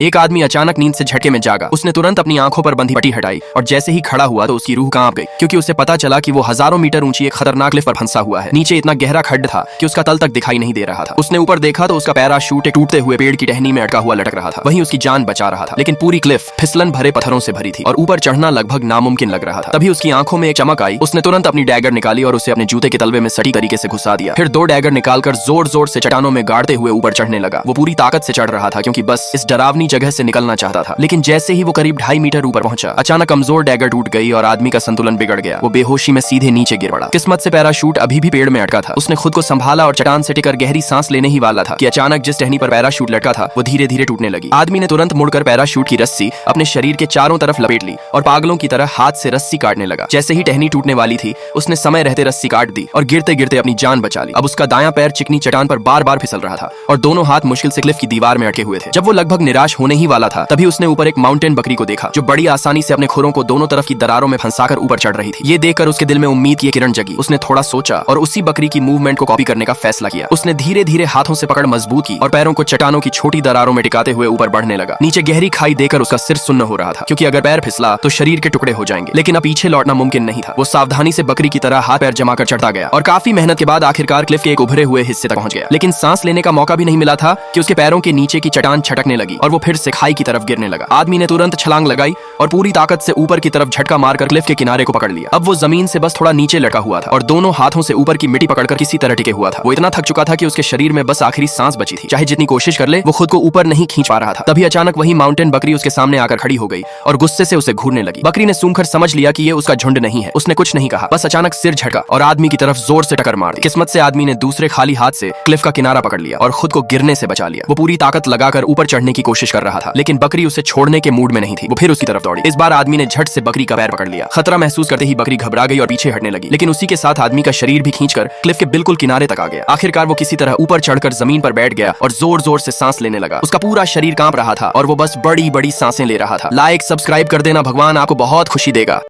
एक आदमी अचानक नींद से झटके में जागा। उसने तुरंत अपनी आंखों पर बंधी पट्टी हटाई और जैसे ही खड़ा हुआ तो उसकी रूह कांप गई, क्योंकि उसे पता चला कि वो हजारों मीटर ऊंची एक खतरनाक क्लिफ पर फंसा हुआ है। नीचे इतना गहरा खड्ड था कि उसका तल तक दिखाई नहीं दे रहा था। उसने ऊपर देखा तो उसका पैराशूट एक टूटते हुए पेड़ की टहनी में अटका हुआ लटक रहा था। वहीं उसकी जान बचा रहा था, लेकिन पूरी क्लिफ फिसलन भरे पत्थरों से भरी थी और ऊपर चढ़ना लगभग नामुमकिन लग रहा था। तभी उसकी आंखों में एक चमक आई। उसने तुरंत अपनी डैगर निकाली और उसे अपने जूते के तलवे में सटीक तरीके से घुसा दिया। फिर 2 डैगर निकालकर जोर जोर से चट्टानों में गाड़ते हुए ऊपर चढ़ने लगा। वो पूरी ताकत से चढ़ रहा था, क्योंकि बस इस डरावनी जगह से निकलना चाहता था। लेकिन जैसे ही वो करीब 2.5 मीटर ऊपर पहुंचा, अचानक कमजोर डैगर टूट गई और आदमी का संतुलन बिगड़ गया। वो बेहोशी में सीधे नीचे गिर पड़ा। किस्मत से पैराशूट अभी भी पेड़ में अटका था। उसने खुद को संभाला और चट्टान से टिकर गहरी सांस लेने ही वाला था कि अचानक जिस टहनी पर पैराशूट लटका था वो धीरे धीरे टूटने लगी। आदमी ने तुरंत मुड़कर पैराशूट की रस्सी अपने शरीर के चारों तरफ लपेट ली और पागलों की तरह हाथ से रस्सी काटने लगा। जैसे ही टहनी टूटने वाली थी, उसने समय रहते रस्सी काट दी और गिरते गिरते अपनी जान बचा ली। अब उसका दायां पैर चिकनी चट्टान पर बार बार फिसल रहा था और दोनों हाथ मुश्किल से क्लिफ की दीवार में अटके हुए थे। जब वो लगभग निराश होने ही वाला था, तभी उसने ऊपर एक माउंटेन बकरी को देखा, जो बड़ी आसानी से अपने खुरों को दोनों तरफ की दरारों में फंसाकर ऊपर चढ़ रही थी। ये देखकर उसके दिल में उम्मीद की किरण जगी। उसने थोड़ा सोचा और उसी बकरी की मूवमेंट को कॉपी करने का फैसला किया। उसने धीरे धीरे हाथों से पकड़ मजबूत की और पैरों को चट्टानों की छोटी दरारों में टिकाते हुए ऊपर बढ़ने लगा। नीचे गहरी खाई देकर उसका सिर सुन्न हो रहा था, क्योंकि अगर पैर फिसला तो शरीर के टुकड़े हो जाएंगे। लेकिन अब पीछे लौटना मुमकिन नहीं था। वो सावधानी से बकरी की तरह हाथ पैर जमाकर चढ़ता गया और काफी मेहनत के बाद आखिरकार क्लिफ के एक उभरे हुए हिस्से तक पहुंच गया। लेकिन सांस लेने का मौका भी नहीं मिला था कि उसके पैरों के नीचे की चट्टान छटकने लगी और वो फिर से खाई की तरफ गिरने लगा। आदमी ने तुरंत छलांग लगाई और पूरी ताकत से ऊपर की तरफ झटका मारकर क्लिफ के किनारे को पकड़ लिया। अब वो जमीन से बस थोड़ा नीचे लटका हुआ था और दोनों हाथों से ऊपर की मिट्टी पकड़कर किसी तरह टिके हुआ था। वो इतना थक चुका था कि उसके शरीर में बस आखिरी सांस बची थी। चाहे जितनी कोशिश कर ले, वो खुद को ऊपर नहीं खींच पा रहा था। तभी अचानक वही माउंटेन बकरी उसके सामने आकर खड़ी हो गई और गुस्से से उसे घूरने लगी। बकरी ने सूंघकर समझ लिया कि ये उसका झुंड नहीं है। उसने कुछ नहीं कहा, बस अचानक सिर झटका और आदमी की तरफ जोर से टक्कर मार दी। किस्मत से आदमी ने दूसरे खाली हाथ से क्लिफ का किनारा पकड़ लिया और खुद को गिरने से बचा लिया। वो पूरी ताकत लगाकर ऊपर चढ़ने की कोशिश कर रहा था, लेकिन बकरी उसे छोड़ने के मूड में नहीं थी। वो फिर उसकी तरफ दौड़ी। इस बार आदमी ने झट से बकरी का पैर पकड़ लिया। खतरा महसूस करते ही बकरी घबरा गई और पीछे हटने लगी, लेकिन उसी के साथ आदमी का शरीर भी खींचकर क्लिफ के बिल्कुल किनारे तक आ गया। आखिरकार वो किसी तरह ऊपर चढ़कर जमीन पर बैठ गया और जोर जोर से सांस लेने लगा। उसका पूरा शरीर कांप रहा था और वो बस बड़ी बड़ी सांसें ले रहा था। लाइक सब्सक्राइब कर देना, भगवान आपको बहुत खुशी देगा।